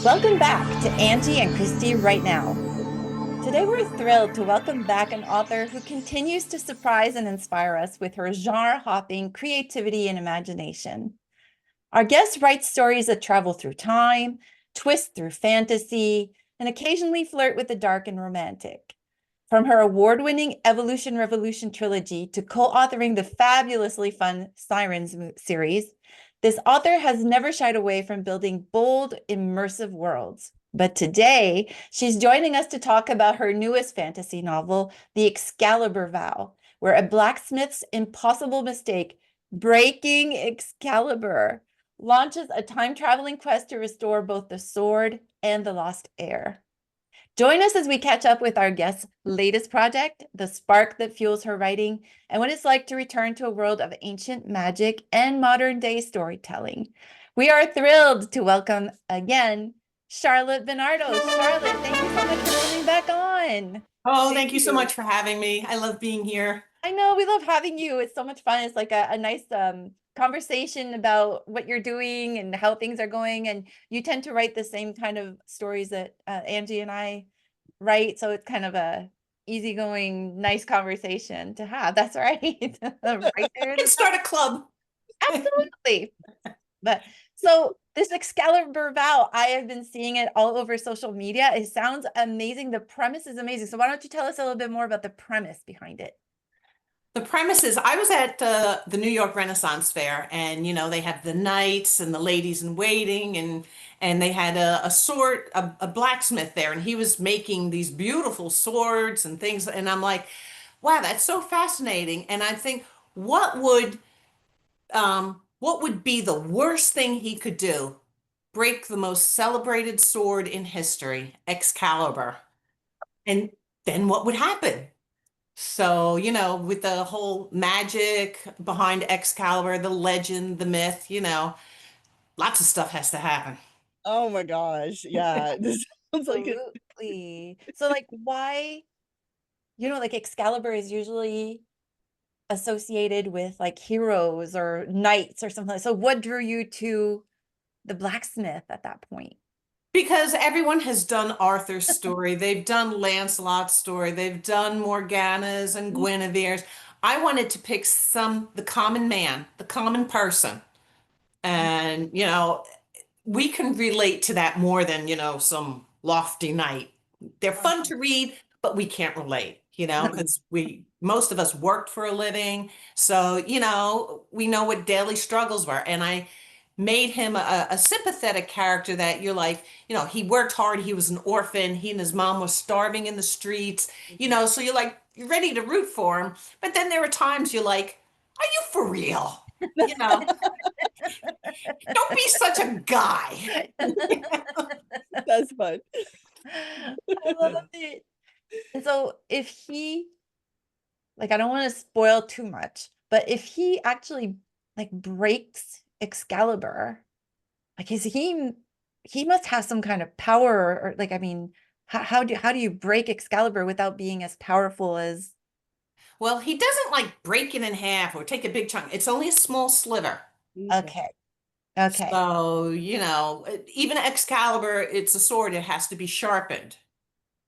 Welcome back to Angie and Christie Right Now. Today we're thrilled to welcome back an author who continues to surprise and inspire us with her genre-hopping creativity and imagination. Our guest writes stories that travel through time, twist through fantasy, and occasionally flirt with the dark and romantic. From her award-winning Evolution Revolution trilogy to co-authoring the fabulously fun Sirens series, this author has never shied away from building bold, immersive worlds. But today, she's joining us to talk about her newest fantasy novel, The Excalibur Vow, where a blacksmith's impossible mistake, breaking Excalibur, launches a time-traveling quest to restore both the sword and the lost heir. Join us as we catch up with our guest's latest project, the spark that fuels her writing, and what it's like to return to a world of ancient magic and modern-day storytelling. We are thrilled to welcome again Charlotte Bennardo. Charlotte, thank you so much for coming back on. Oh, thank you so much for having me. I love being here. I know, we love having you. It's so much fun. It's like a nice conversation about what you're doing and how things are going. And you tend to write the same kind of stories that Angie and I write. So it's kind of a easygoing, nice conversation to have. That's right. Right there. We can start a club. Absolutely. But so this Excalibur Vow, I have been seeing it all over social media. It sounds amazing. The premise is amazing. So why don't you tell us a little bit more about the premise behind it? The premise is I was at the New York Renaissance Fair, and they have the knights and the ladies in waiting, and they had a blacksmith there, and he was making these beautiful swords and things, and I'm like, wow, that's so fascinating. And I think, what would be the worst thing he could do? Break the most celebrated sword in history, Excalibur. And then what would happen? So, with the whole magic behind Excalibur, the legend, the myth, lots of stuff has to happen. Oh my gosh. Yeah. This sounds like it. Absolutely. So like why, like Excalibur is usually associated with like heroes or knights or something. So what drew you to the blacksmith at that point? Because everyone has done Arthur's story, they've done Lancelot's story, they've done Morgana's and Guinevere's. I wanted to pick the common man, the common person. And, we can relate to that more than, some lofty knight. They're fun to read, but we can't relate, because most of us worked for a living. So, we know what daily struggles were. And I made him a sympathetic character that you're like, he worked hard. He was an orphan. He and his mom was starving in the streets, so you're ready to root for him. But then there are times you're like, are you for real? Don't be such a guy. That's fun. I love it. And so if he, like, I don't want to spoil too much, but if he actually like breaks Excalibur, like he must have some kind of power or like, I mean, how do you break Excalibur without being as powerful as? Well, he doesn't like break it in half or take a big chunk. It's only a small sliver. Okay. Okay. So, even Excalibur, it's a sword, it has to be sharpened.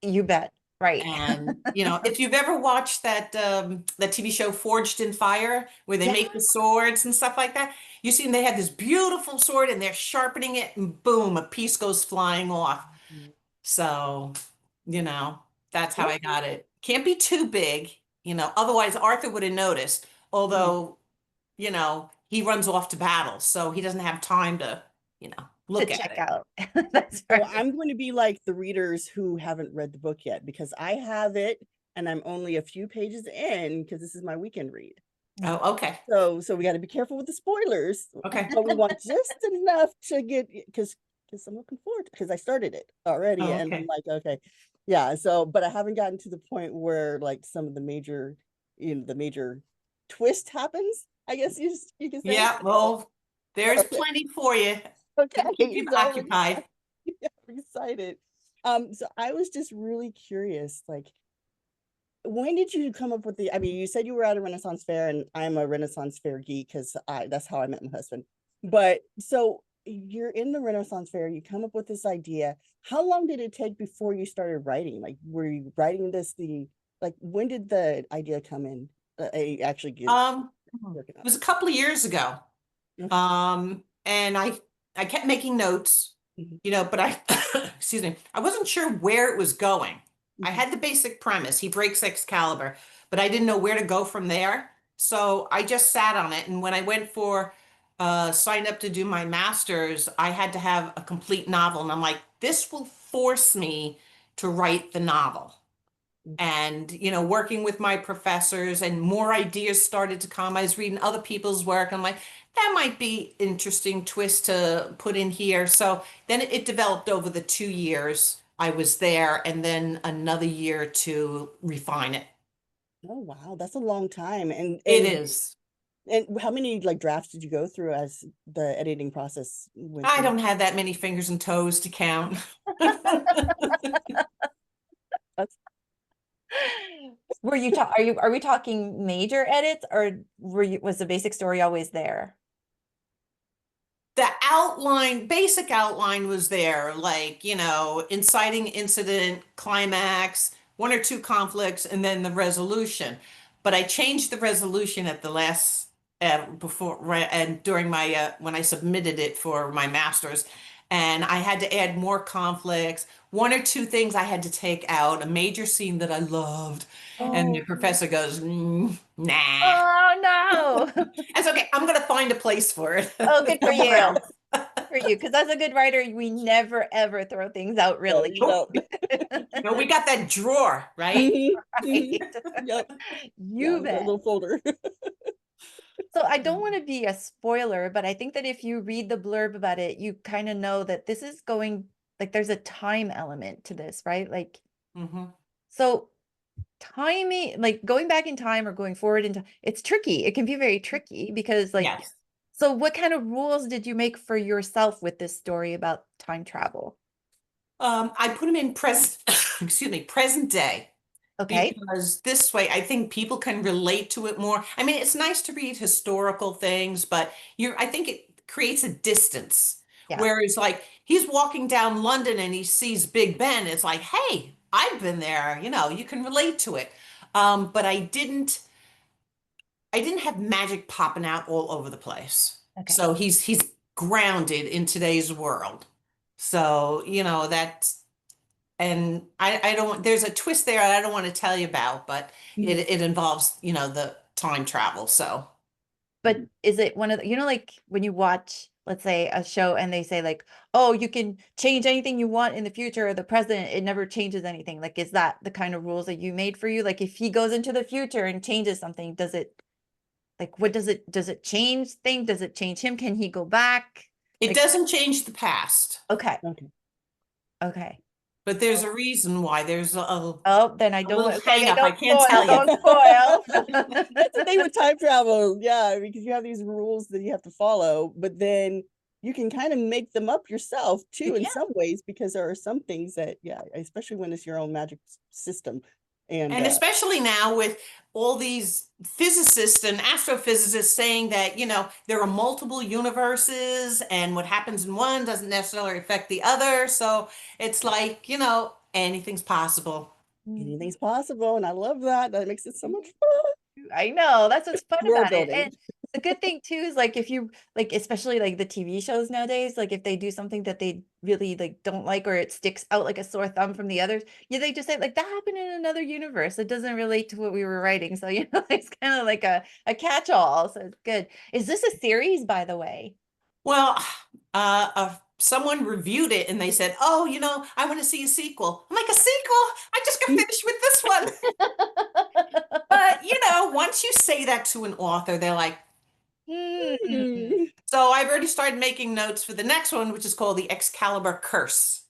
You bet. Right. And, if you've ever watched that TV show Forged in Fire, where they make the swords and stuff like that, you see they have this beautiful sword and they're sharpening it and boom, a piece goes flying off. So, that's how I got it. Can't be too big, otherwise Arthur would have noticed. Although, he runs off to battle, so he doesn't have time to, look at check it. out. That's So right. I'm going to be like the readers who haven't read the book yet because I have it and I'm only a few pages in because this is my weekend read. Oh, okay. So we got to be careful with the spoilers. Okay. But we want just enough to get because I'm looking forward because I started it already Oh, and I'm okay. like, okay. Yeah, so but I haven't gotten to the point where like some of the major, the major twist happens, I guess you can say. Yeah, well, there's plenty for you. Okay. Keep you So occupied. yeah, I'm excited. So I was just really curious, like, when did you come up with I mean, you said you were at a Renaissance fair, and I'm a Renaissance fair geek because that's how I met my husband. But so you're in the Renaissance Fair, you come up with this idea. How long did it take before you started writing? Like, were you writing this like, when did the idea come in? Actually get working It on was a couple of years ago. it? And I kept making notes, Mhm, but I, excuse me, I wasn't sure where it was going. I mhm. had the basic premise, he breaks Excalibur, but I didn't know where to go from there. So I just sat on it. And when I went for, signed up to do my master's, I had to have a complete novel. And I'm like, this will force me to write the novel. And working with my professors, and more ideas started to come. I was reading other people's work. I'm like, that might be interesting twist to put in here. So then it developed over the 2 years I was there, and then another year to refine it. Oh wow, that's a long time. It is. And how many like drafts did you go through as the editing process went I through? don't have that many fingers and toes to count. That's Are we talking major edits, or was the basic story always there? The outline, basic outline was there, like, inciting incident, climax, one or two conflicts, and then the resolution. But I changed the resolution at the last, before, right, and during my, when I submitted it for my master's, and I had to add more conflicts, one or two things I had to take out, a major scene that I loved. And the Oh, professor goes, nah. oh no. That's okay. I'm gonna find a place for it Oh, good for somewhere you. else. Good for you. Because as a good writer, we never ever throw things out really. no. No, we got that drawer, right? Mhm, mhm. Right. Yep. Yeah, You with that bet. little folder. So I don't want to be a spoiler, but I think that if you read the blurb about it, you kind of know that this is going, like, there's a time element to this, right? Like, Hmm. so timing, like going back in time or going forward in time, it's tricky. It can be very tricky because, like, Yes. so what kind of rules did you make for yourself with this story about time travel? I put them in present, excuse me, present day, Okay. because this way I think people can relate to it more. I mean, it's nice to read historical things, but I think it creates a distance. Yeah. Whereas, like, he's walking down London and he sees Big Ben, it's like, hey, I've been there, you can relate to it. But I didn't have magic popping out all over the place. Okay. So he's grounded in today's world. So, and I don't want, there's a twist there I don't want to tell you about, but Mhm. it involves, the time travel. So But is it one of the, like when you watch, let's say, a show and they say like, oh, you can change anything you want in the future or the present, it never changes anything. Like, is that the kind of rules that you made for you? Like, if he goes into the future and changes something, does it, like, what does it change things? Does it change him? Can he go back? it Like, doesn't change the past, okay. Okay. Okay. but there's a reason why. There's a Oh, then I don't little want, hang okay, up. I don't can't spoil, tell you. don't spoil. That's the thing with time travel. Yeah, because you have these rules that you have to follow, but then you can kind of make them up yourself You too in can. some ways, because there are some things that, yeah, especially when it's your own magic system. And And especially now with all these physicists and astrophysicists saying that, there are multiple universes and what happens in one doesn't necessarily affect the other. So it's like, anything's possible. anything's possible, and I love that. That makes it so much fun. I know, that's what's fun World about it. building. And the good thing too is, like, if you like, especially like the TV shows nowadays, like if they do something that they really like don't like, or it sticks out like a sore thumb from the others, yeah, they just say like that happened in another universe. It doesn't relate to what we were writing. So, it's kind of like a catch-all. So it's good. Is this a series, by the way? Well, someone reviewed it and they said, oh, I want to see a sequel. I'm like, a sequel? I just got finished with this one. But, once you say that to an author, they're like, Hmm. so I've already started making notes for the next one, which is called The Excalibur Curse.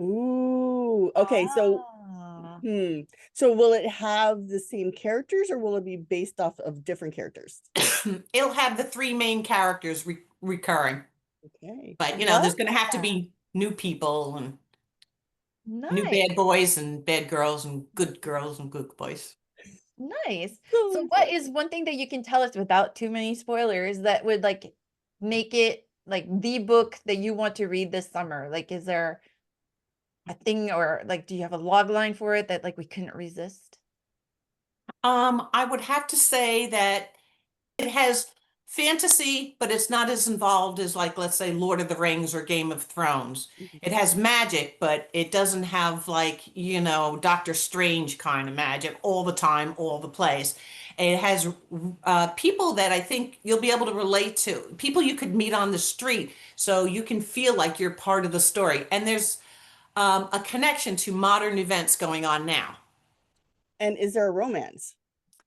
Ooh, okay. So, Ah. so will it have the same characters, or will it be based off of different characters? It'll have the three main characters recurring, Okay. but, I love there's going to have to that. be new people and new Nice. bad boys and bad girls and good boys. Nice. So So what fun. is one thing that you can tell us without too many spoilers that would like make it like the book that you want to read this summer? Like, is there a thing, or like, do you have a log line for it that like we couldn't resist? I would have to say that it has fantasy, but it's not as involved as, like, let's say Lord of the Rings or Game of Thrones. It has magic, but it doesn't have, like, Doctor Strange kind of magic all the time, all the place. It has people that I think you'll be able to relate to, people you could meet on the street, so you can feel like you're part of the story. And there's a connection to modern events going on now. And is there a romance?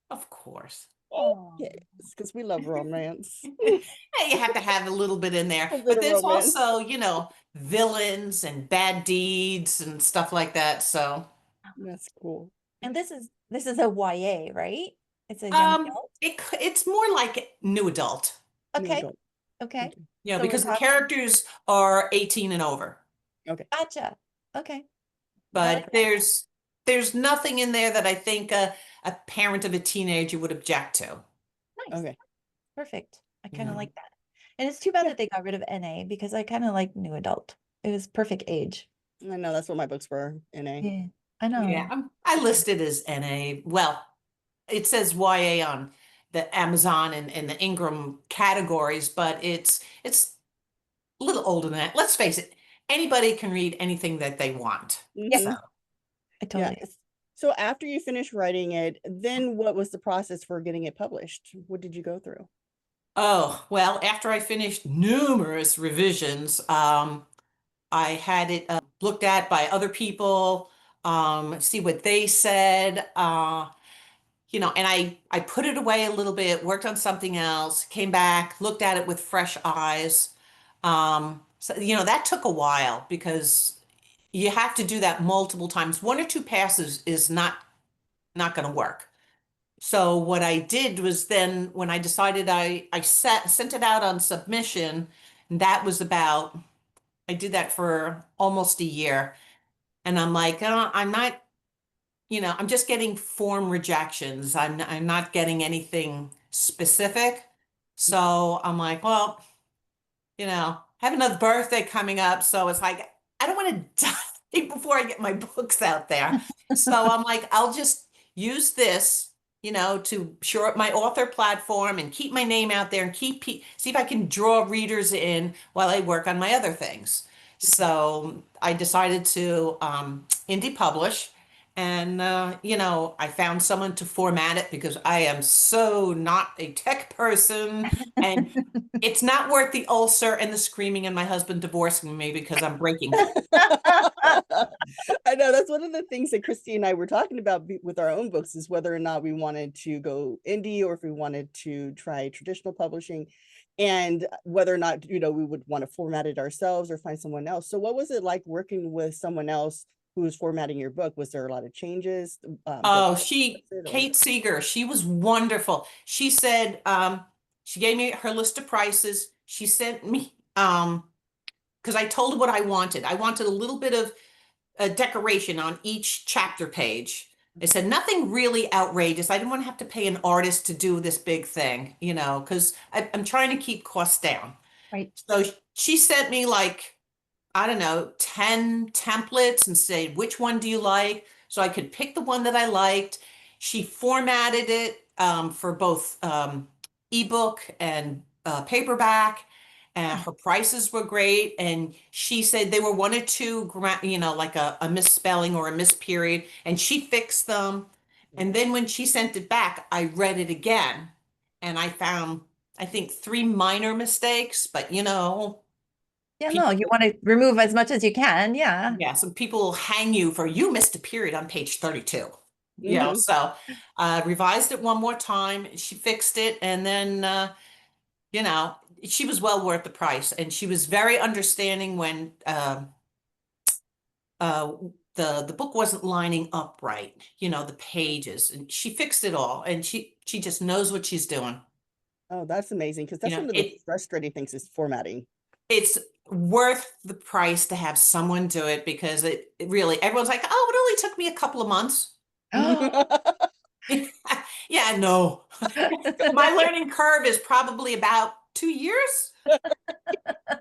Of course. Oh, yes, because we love romance. You have to have a little bit in there, but there's also, villains and bad deeds and stuff like that. So that's cool. And this is a YA, right? It's a young adult. It's more like new adult. Okay. Okay. Yeah, so because the characters are 18 and over. Okay. Gotcha. Okay. But there's nothing in there that I think a parent of a teenager would object to. Nice. Okay. Perfect. I kind of like that. And it's too bad that they got rid of NA, because I kind of like new adult. It was perfect age. I know, that's what my books were, NA. Yeah, I know. Yeah, I listed as NA. Well, it says YA on the Amazon and the Ingram categories, but it's a little older than that. Let's face it, anybody can read anything that they want. Yes. So. I totally. Yeah. So after you finished writing it, then what was the process for getting it published? What did you go through? Oh, well, after I finished numerous revisions, I had it looked at by other people, see what they said, and I put it away a little bit, worked on something else, came back, looked at it with fresh eyes. So, that took a while, because you have to do that multiple times. One or two passes is not going to work. So what I did was, then when I decided I sent it out on submission, and that was I did that for almost a year. And I'm like, I'm not, I'm just getting form rejections. I'm not getting anything specific. So I'm like, well, have another birthday coming up. So it's like, I don't want to die before I get my books out there. So I'm like, I'll just use this, to shore up my author platform and keep my name out there and see if I can draw readers in while I work on my other things. So I decided to indie publish. And, I found someone to format it, because I am so not a tech person, and it's not worth the ulcer and the screaming and my husband divorcing me because I'm breaking it. I know, that's one of the things that Christy and I were talking about with our own books, is whether or not we wanted to go indie or if we wanted to try traditional publishing, and whether or not, we would want to format it ourselves or find someone else. So what was it like working with someone else who was formatting your book? Was there a lot of changes? Kate Seeger, she was wonderful. She said, she gave me her list of prices. She sent me, because I told her what I wanted. I wanted a little bit of a decoration on each chapter page. I said nothing really outrageous. I didn't want to have to pay an artist to do this big thing, because I'm trying to keep costs down. Right. So she sent me, like, I don't know, 10 templates, and said, which one do you like? So I could pick the one that I liked. She formatted it for both ebook and paperback, and her prices were great. And she said they were one or two, like a misspelling or a misperiod, and she fixed them. And then when she sent it back, I read it again, and I found, I think, 3 minor mistakes, but Yeah, no, you want to remove as much as you can. Yeah. Yeah, some people will hang you for, you missed a period on page 32. So revised it one more time. She fixed it, and then she was well worth the price, and she was very understanding when the book wasn't lining up right, the pages, and she fixed it all, and she just knows what she's doing. Oh, that's amazing, because that's one of the frustrating things, is formatting. It's worth the price to have someone do it, because it really, everyone's like, oh, it only took me a couple of months. Yeah, no. My learning curve is probably about 2 years. Oh my God.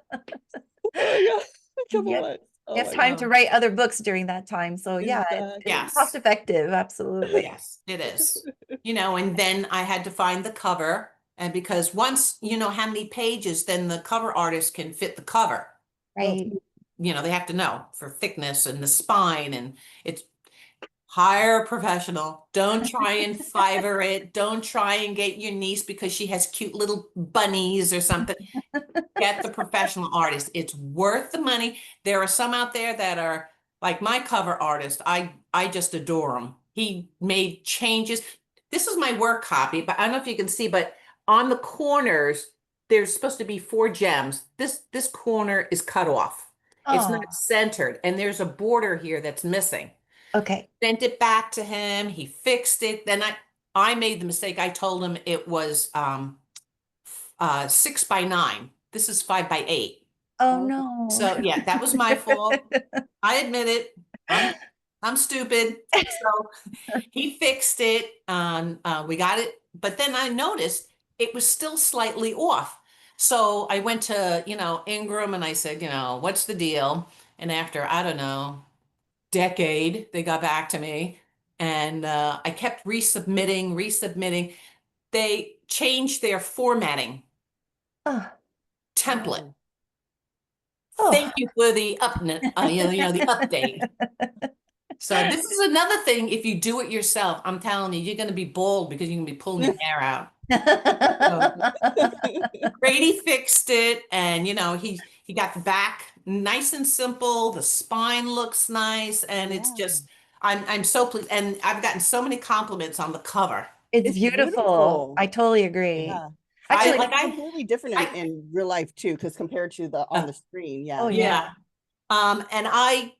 Yep. Months. Oh You have my time God. to write other books during that time. So yeah, Exactly. it's cost Yes. effective. Absolutely. Yes, it is. And then I had to find the cover. And because once you know how many pages, then the cover artist can fit the cover. Right. They have to know for thickness and the spine, and it's hire a professional. Don't try and Fiverr it. Don't try and get your niece because she has cute little bunnies or something. Get the professional artist. It's worth the money. There are some out there that are like my cover artist. I just adore him. He made changes. This is my work copy, but I don't know if you can see, but on the corners, there's supposed to be 4 gems. This corner is cut off. It's Oh, not centered, and there's a border here that's missing. okay. Sent it back to him. He fixed it. Then I made the mistake. I told him it was 6 by 9. This is 5 by 8. Oh Okay. no. So yeah, that was my fault. I admit it. I'm stupid. So he fixed it. We got it. But then I noticed it was still slightly off. So I went to, Ingram, and I said, what's the deal? And after, I don't know, decade, they got back to me, and I kept resubmitting. They changed their formatting Oh, template. oh. Thank you for the the update. So this is another thing. If you do it yourself, I'm telling you, you're going to be bald because you're going to be pulling your hair out. Brady fixed it, and he got the back nice and simple. The spine looks nice, and it's just I'm so pleased, and I've gotten so many compliments on the cover. It's It's beautiful. beautiful. I totally agree. Yeah. Actually, It's completely different in real life too, because compared to on the screen. Yeah. oh Yeah. And I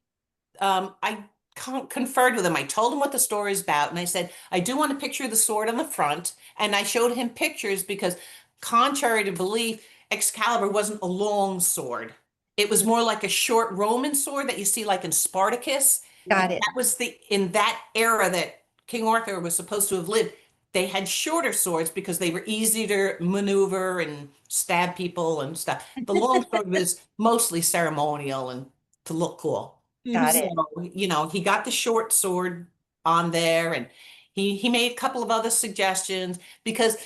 conferred with him. I told him what the story is about, and I said, I do want a picture of the sword on the front. And I showed him pictures because, contrary to belief, Excalibur wasn't a long sword. It was more like a short Roman sword that you see like in Spartacus. got it. That was in that era that King Arthur was supposed to have lived. They had shorter swords because they were easy to maneuver and stab people and stuff. The long sword was mostly ceremonial and to look cool. Got So, it. he got the short sword on there, and he made a couple of other suggestions, because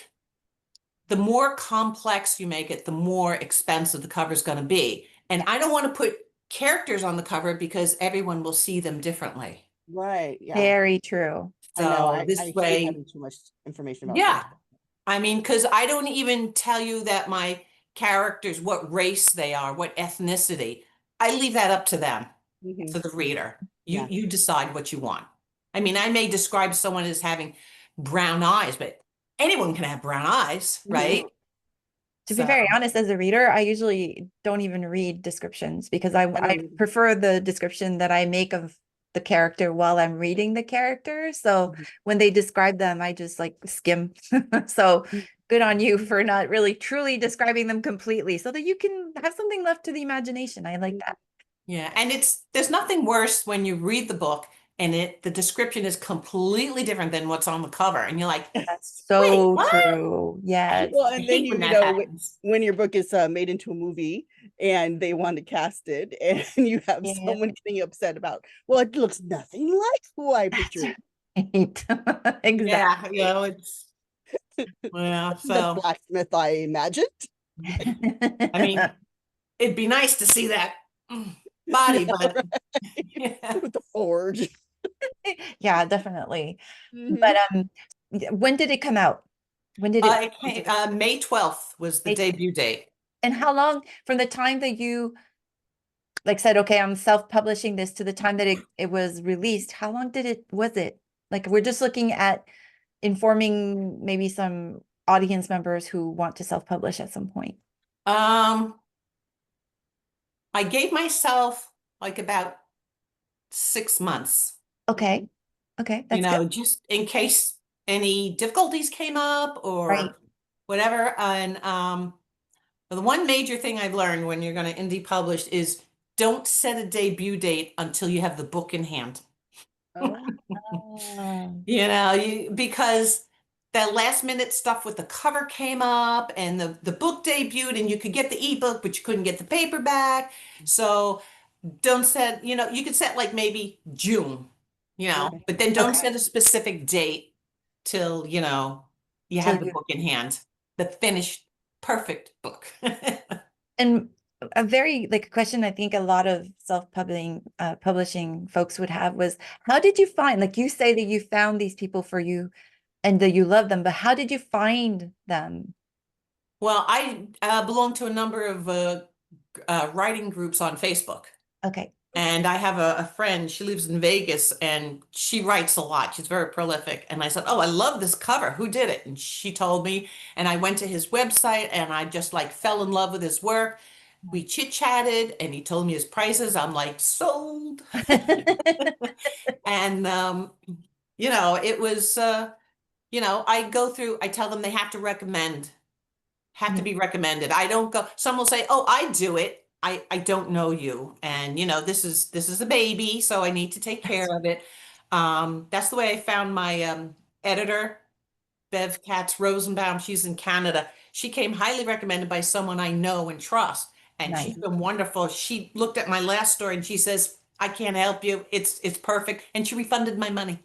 the more complex you make it, the more expensive the cover is going to be. And I don't want to put characters on the cover because everyone will see them differently. Right. Yeah. Very true. I know. So this I hate way, having too much information about yeah. things. I mean, because I don't even tell you that my characters, what race they are, what ethnicity. I leave that up to them, to the reader. You decide what you want. I mean, I may describe someone as having brown eyes, but anyone can have brown eyes, right? To be very honest, as a reader, I usually don't even read descriptions because I prefer the description that I make of the character while I'm reading the character. So when they describe them, I just like skim. So good on you for not really truly describing them completely so that you can have something left to the imagination. I like that. Yeah, and there's nothing worse when you read the book and the description is completely different than what's on the cover, and you're like, that's so wait, true. Yes. Well, and then happens. when your book is made into a movie and they want to cast it, and you have someone getting upset about, well, it looks nothing like who I pictured. Right. Exactly. Yeah, it's The blacksmith I imagined. I mean, it'd be nice to see that body, but with the forge. Yeah, definitely. But when did it come out? When did it came, May 12th was the debut date. And how long from the time that you said, okay, I'm self-publishing this to the time that it was released, how long was it? Like, we're just looking at informing maybe some audience members who want to self-publish at some point. I gave myself like about 6 months. Okay. That's good. Just in case any difficulties came up or whatever. And the one major thing I've learned when you're going to indie publish is don't set a debut date until you have the book in hand. Oh. Because that last minute stuff with the cover came up and the book debuted and you could get the ebook, but you couldn't get the paperback. So don't set, you could set like maybe June, Okay. but then don't Okay. set a specific date till, you Till have the book in hand, the finished, perfect book. And a very like a question I think a lot of publishing folks would have was, how did you find, like you say that you found these people for you and that you love them, but how did you find them? Well, I belong to a number of writing groups on Facebook. Okay. And I have a friend, she lives in Vegas and she writes a lot. She's very prolific. And I said, "Oh, I love this cover. Who did it?" And she told me, and I went to his website and I just like fell in love with his work. We chit-chatted and he told me his prices. I'm like, sold. And it was I tell them they have to have to be recommended. I don't go, some will say, "Oh, I do it." I don't know you. And this is a baby, so I need to take care of it. That's the way I found my editor, Bev Katz Rosenbaum. She's in Canada. She came highly recommended by someone I know and trust. And she's Nice. been wonderful. She looked at my last story and she says, "I can't help you. It's perfect." And she refunded my money.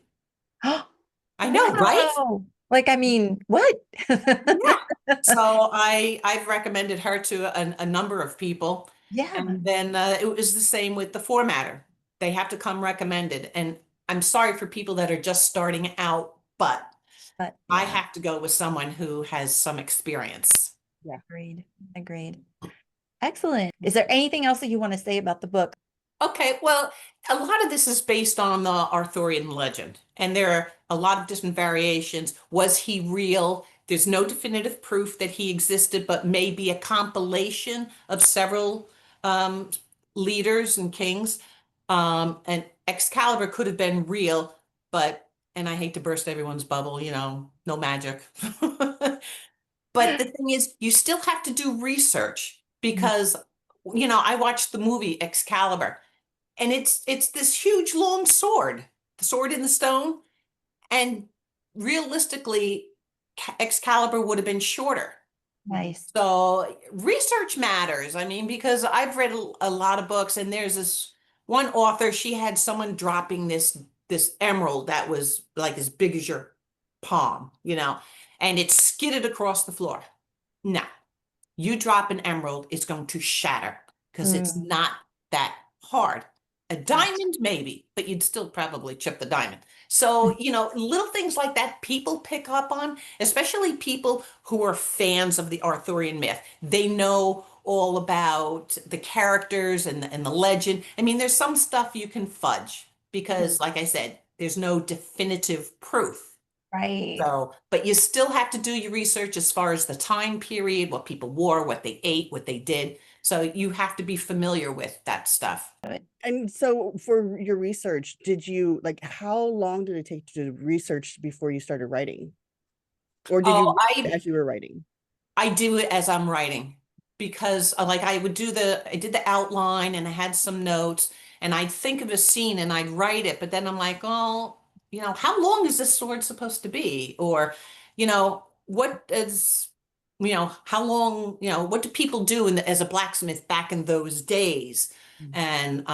I know, right? Wow. Like, I mean, what? Yeah. So I've recommended her to a number of people. Yeah. And then it was the same with the formatter. They have to come recommended. And I'm sorry for people that are just starting out, but But I yeah, have to go with someone who has some experience. agreed. Agreed. Excellent. Is there anything else that you want to say about the book? Okay, well, a lot of this is based on the Arthurian legend, and there are a lot of different variations. Was he real? There's no definitive proof that he existed, but maybe a compilation of several leaders and kings. And Excalibur could have been real, and I hate to burst everyone's bubble, no magic. But the thing is, you still have to do research because, I watched the movie Excalibur. And it's this huge long sword, the sword in the stone. And realistically, Excalibur would have been shorter. Nice. So research matters. I mean, because I've read a lot of books, and there's this one author, she had someone dropping this emerald that was like as big as your palm, and it skidded across the floor. No, you drop an emerald, it's going to shatter because it's not that hard. A diamond, maybe, but you'd still probably chip the diamond. So, little things like that people pick up on, especially people who are fans of the Arthurian myth. They know all about the characters and the legend. I mean, there's some stuff you can fudge because, like I said, there's no definitive proof. Right. So, but you still have to do your research as far as the time period, what people wore, what they ate, what they did. So you have to be familiar with that stuff. And so for your research, how long did it take to research before you started writing? Or did you as you were writing? I do it as I'm writing because I did the outline and I had some notes and I'd think of a scene and I'd write it, but then I'm like, oh, how long is this sword supposed to be? Or, what is, how long, what do people do as a blacksmith back in those days? And,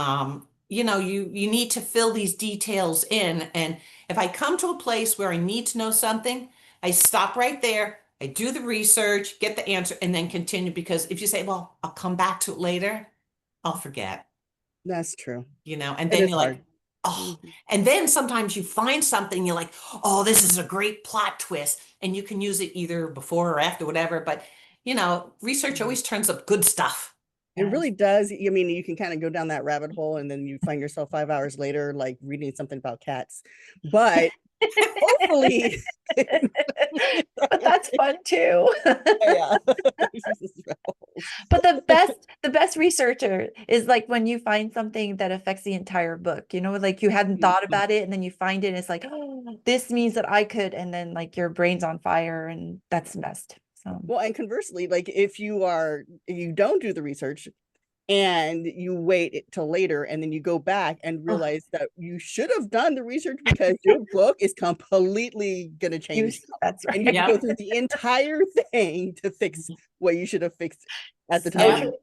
you need to fill these details in. And if I come to a place where I need to know something, I stop right there. I do the research, get the answer, and then continue. Because if you say, "Well, I'll come back to it later," I'll forget. That's true. And then you're like, oh, and then sometimes you find something, you're like, "Oh, this is a great plot twist," and you can use it either before or after, whatever. But research always turns up good stuff. It really does. I mean, you can kind of go down that rabbit hole and then you find yourself 5 hours later, like reading something about cats. But hopefully, but that's fun too. yeah. But the best researcher is like when you find something that affects the entire book, like you hadn't thought about it and then you find it and it's like, oh, this means that I could, and then like your brain's on fire, and that's the best. So Well, and conversely, like if you don't do the research, and you wait till later, and then you go back and realize that you should have done the research because your book is completely going to change. That's right. And you have to go through the entire thing to fix what you should have fixed at the So time. true.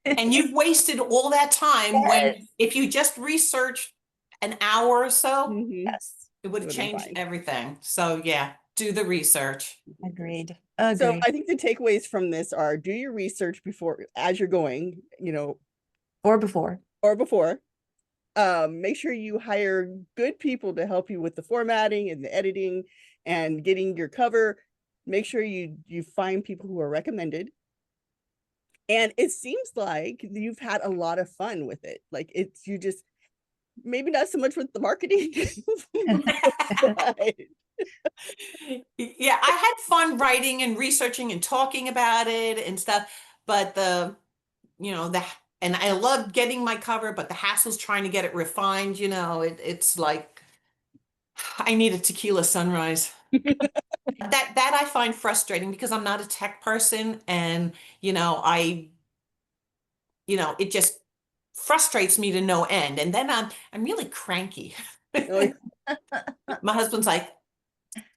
And you've wasted all that time when Yes. if you just researched an hour or so, Mhm. Yes, it would have Would've been changed fine. everything. So yeah, do the research. agreed. So Agreed. I think the takeaways from this are do your research before, as you're going, Or before. or before. Make sure you hire good people to help you with the formatting and the editing and getting your cover. Make sure you find people who are recommended. And it seems like you've had a lot of fun with it. Like you just maybe not so much with the marketing. But Yeah, I had fun writing and researching and talking about it and stuff, but and I loved getting my cover, but the hassle's trying to get it refined, it's like I need a tequila sunrise. That I find frustrating because I'm not a tech person and it just frustrates me to no end. And then I'm really cranky. oh, My husband's like,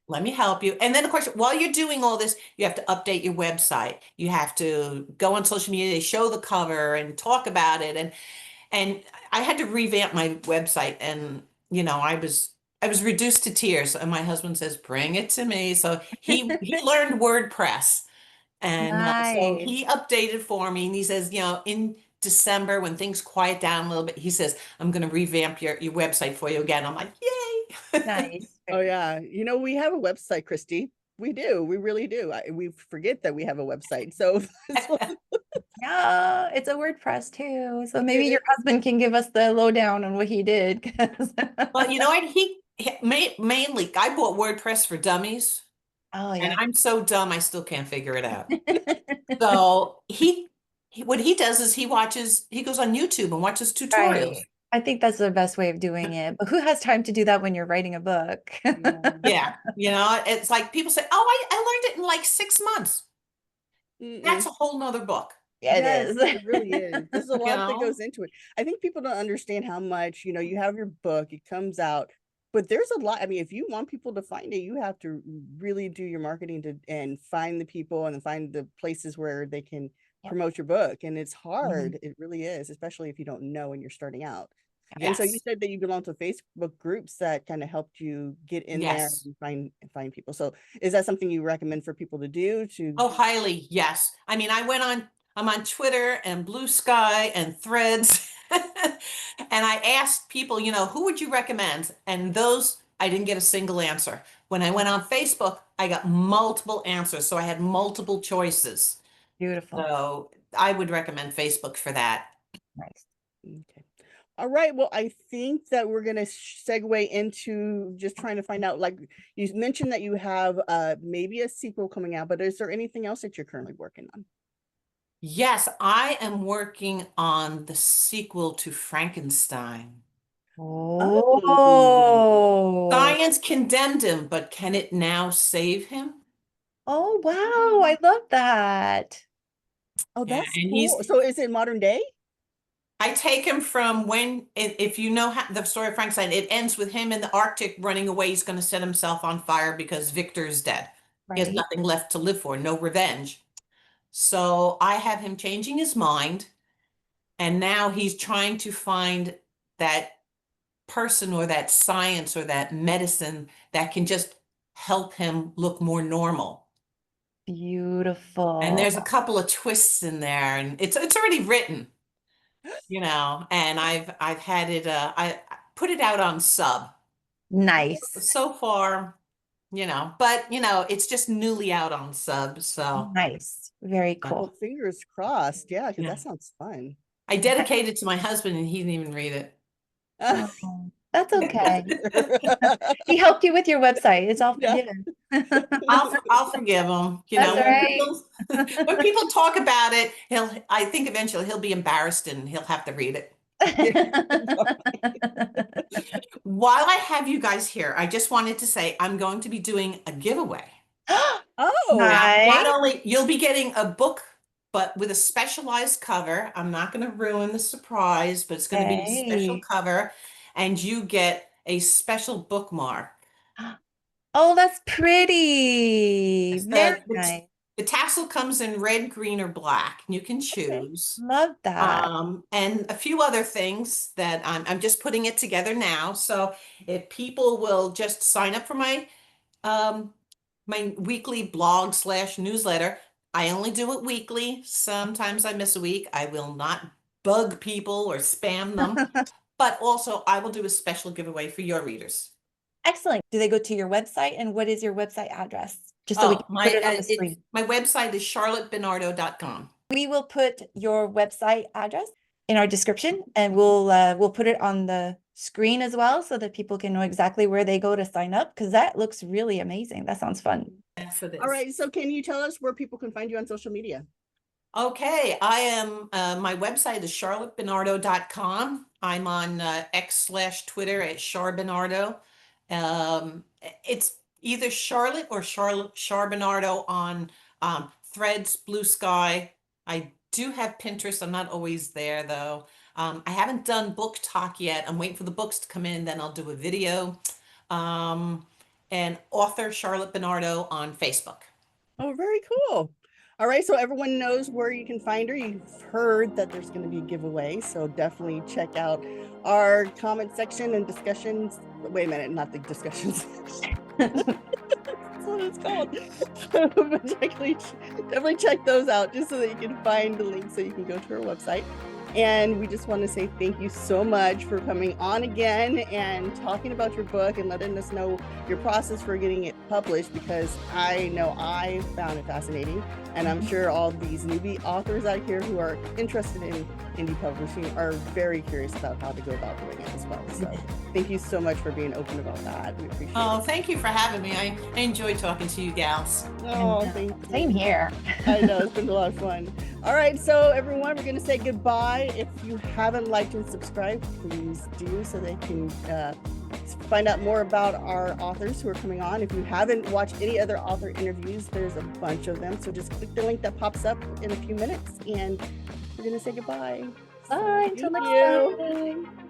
let me help you. And then, of course, while you're doing all this, you have to update your website. You have to go on social media, show the cover and talk about it. And I had to revamp my website. And, I was reduced to tears. And my husband says, bring it to me. So he learned WordPress. And so Nice. he updated for me. And he says, in December, when things quiet down a little bit, he says, I'm going to revamp your website for you again. I'm like, yay. Nice. oh yeah. We have a website, Christy. We do. We really do. We forget that we have a website. So Yeah, it's a WordPress too. So maybe It your husband can give us the lowdown on what he did. 'Cause Well, you know what? Mainly, I bought WordPress for Dummies, Oh and yeah. I'm so dumb I still can't figure it out. So what he does is he goes on YouTube and watches tutorials. Right. I think that's the best way of doing it. But who has time to do that when you're writing a book? Yeah, it's like people say, "Oh, I learned it in like 6 months." That's a whole nother book. Yeah, it Yes, is. it really is. There's a You lot that know? goes into it. I think people don't understand how much, you have your book, it comes out, but there's a lot. I mean, if you want people to find it, you have to really do your marketing and find the people and find the places where they can Yep. promote your book. And it's Mm-hmm. hard. It really is, especially if you don't know when you're starting out. And so you Yes. said that you belong to Facebook groups that kind of helped you get in there Yes. and find people. So is that something you recommend for people to do Oh, highly, yes. I mean, I'm on Twitter and Blue Sky and Threads. And I asked people, who would you recommend? And those, I didn't get a single answer. When I went on Facebook, I got multiple answers. So I had multiple choices. Beautiful. So I would recommend Facebook for that. Nice. Okay. All right. Well, I think that we're going to segue into just trying to find out, like you mentioned that you have maybe a sequel coming out, but is there anything else that you're currently working on? Yes, I am working on the sequel to Frankenstein. Oh. Science condemned him, but can it now save him? Oh, wow. I love that. Oh, Yeah, that's and cool. So is it modern day? I take him from if you know the story of Frankenstein, it ends with him in the Arctic running away. He's going to set himself on fire because Victor's dead. He has Right. nothing left to live for, no revenge. So I have him changing his mind, and now he's trying to find that person or that science or that medicine that can just help him look more normal. And Beautiful. there's a couple of twists in there, and it's already written, and I've had it I put it out on sub. Nice. So far, but it's just newly out on sub, so Nice. Very yeah. Well, cool. fingers crossed. Yeah, because Yeah. that sounds fun. I dedicated it to my husband and he didn't even read it. Oh, that's okay. He helped you with your website. It's all Yeah. forgiven. I'll forgive him. That's right. When people talk about it, I think eventually he'll be embarrassed and he'll have to read it. While I have you guys here, I just wanted to say I'm going to be doing a giveaway. Oh, Now, Nice. not only you'll be getting a book but with a specialized cover. I'm not going to ruin the surprise, but it's going to be a special Okay. cover, and you get a special bookmark. Oh, that's pretty. Yes, Very nice. the tassel comes in red, green, or black. You can Okay. choose. Love that. And a few other things that I'm just putting it together now. So if people will just sign up for my weekly blog / newsletter. I only do it weekly. Sometimes I miss a week. I will not bug people or spam them, but also I will do a special giveaway for your readers. Excellent. Do they go to your website? And what is your website address? Just so we can put it on the screen. My website is charlottebennardo.com. We will put your website address in our description, and we'll put it on the screen as well so that people can know exactly where they go to sign up, because that looks really amazing. That sounds fun. Yes, it is. All right, so can you tell us where people can find you on social media? Okay, I am, my website is charlottebennardo.com. I'm on X / Twitter at charbennardo. It's either Charlotte or Char Bennardo on Threads, Blue Sky. I do have Pinterest. I'm not always there though. I haven't done BookTok yet. I'm waiting for the books to come in, then I'll do a video. And author Charlotte Bennardo on Facebook. Oh, very cool. All right, so everyone knows where you can find her. You've heard that there's going to be a giveaway, so definitely check out our comment section and discussions. Wait a minute, not the discussions. That's what it's called. But definitely check those out just so that you can find the link so you can go to her website. And we just want to say thank you so much for coming on again and talking about your book and letting us know your process for getting it published, because I know I found it fascinating. And I'm sure all these newbie authors out here who are interested in indie publishing are very curious about how to go about doing it as well. So thank you so much for being open about that. We appreciate it. Oh, thank you for having me. I enjoy talking to you gals. Oh, thank you. Same here. I know, it's been a lot of fun. All right, so everyone, we're going to say goodbye. If you haven't liked and subscribed, please do so they can find out more about our authors who are coming on. If you haven't watched any other author interviews, there's a bunch of them. So just click the link that pops up in a few minutes and we're going to say goodbye. Bye. Until next time.